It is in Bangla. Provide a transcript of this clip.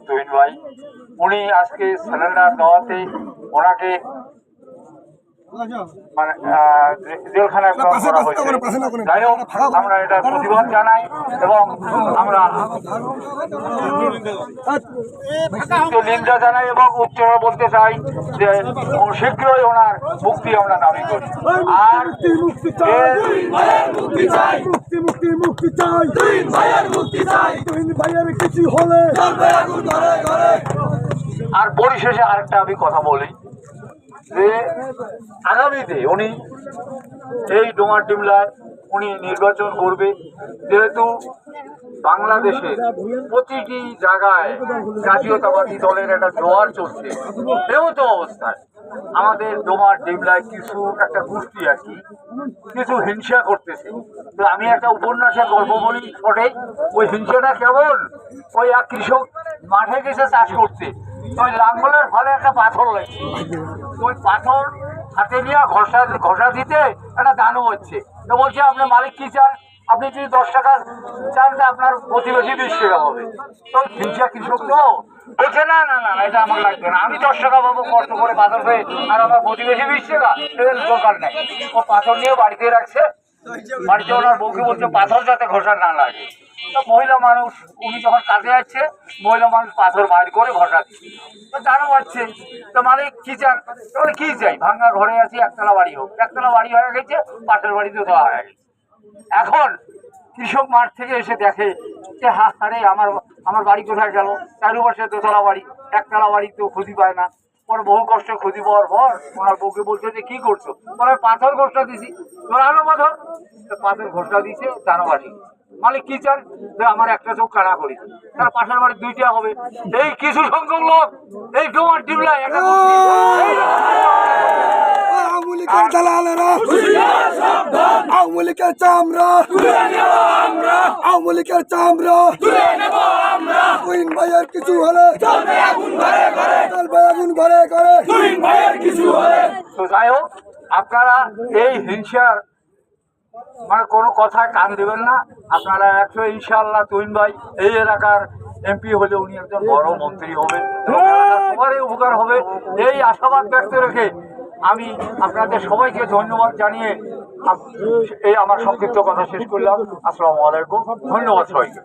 তুহিন ভাই উনি আজকে সিলিন্ডার দেওয়াতে ওনাকে মানে জেলখানায় করা হয়েছে। যাই হোক, আমরা এটা প্রতিবাদ জানাই এবং আমরা নিন্দা জানাই এবং উচ্চারণ বলতে চাই যে শীঘ্রই ওনার মুক্তি আমরা দাবি করি। আর আর পরিশেষে আরেকটা আমি কথা বলি যে আগামীতে উনি এই ডোমারডিমলায় উনি নির্বাচন করবে, যেহেতু বাংলাদেশে প্রতিটি জায়গায় জাতীয়তাবাদী দলের একটা জোয়ার চলছে, সেহেতু অবস্থায় আমাদের ডোমারডিমলায় কিছু একটা গোষ্ঠী আর কি কিছু হিংসা করতেছে। তো আমি একটা উপন্যাসের গল্প বলি ছোটে। ওই হিংসাটা কেমন, ওই এক কৃষক মাঠে গেছে চাষ করতে, ওই লাঙ্গলের ফলে একটা পাথর লাগছে, ওই পাথর হাতে নিয়ে ঘষা দিতে একটা দানও হচ্ছে। তো বলছে আপনার মালিক কি চান, আপনি যদি 10 টাকা চান তা আপনার প্রতিবেশী 20 টাকা হবে। তো হিংসা কৃষক তো বলছে না না না এটা আমার লাগবে না, আমি 10 টাকা পাবো কষ্ট করে পাথর হয়ে, আর আমার প্রতিবেশী 20 টাকা, এর দরকার নেই। ও পাথর নিয়ে বাড়িতে রাখছে, বাড়িতে ওনার বউকে বলছে পাথর যাতে ঘষা না লাগে। তো মহিলা মানুষ উনি যখন কাজে যাচ্ছে, মহিলা মানুষ পাথর বাইর করে ঘষাচ্ছে, তো তারও পাচ্ছে। তো মালিক কি চান, তাহলে কি চাই, ভাঙা ঘরে আছি, একতলা বাড়ি হোক। একতলা বাড়ি হয়ে গেছে, পাশের বাড়িতে দেওয়া হয়ে গেছে। এখন কৃষক মাঠ থেকে এসে দেখে যে আরে আমার বাড়ি কোথায় গেল, চারুপাশে দোতলা বাড়ি, একতলা বাড়ি তো খুঁজি পায় না। পরে বহু কষ্ট খুঁজি পাওয়ার পর ওনার বউকে বলছে যে কি করছো, বলে পাথর ঘষা দিছি। ধরালো পাথর, পাথর ঘষা দিছে জানোবাসী। মালিক কি চান, যে আমার একটা চোখ কানা করি, তার পাশের বাড়ি 2টা হবে। এই কিছু সংখ্যক লোক এই ডোমারডিমলায় একটা দালালেরা আওয়ামী লীগের চামড়া, আওয়ামী লীগের চামড়া, তুহিন ভাইয়ের কিছু হলে চলবে আগুন ঘরে ঘরে। তো যাই হোক, আপনারা এই হিংসার মানে কোনো কথায় কান দেবেন না। আপনারা ইনশাআল্লাহ তুহিন ভাই এই এলাকার এমপি হলে উনি একজন বড় মন্ত্রী হবে, সবারই উপকার হবে, এই আশাবাদ ব্যক্ত রেখে আমি আপনাদের সবাইকে ধন্যবাদ জানিয়ে এই আমার সংক্ষিপ্ত কথা শেষ করলাম। আসসালামু আলাইকুম, ধন্যবাদ সবাইকে।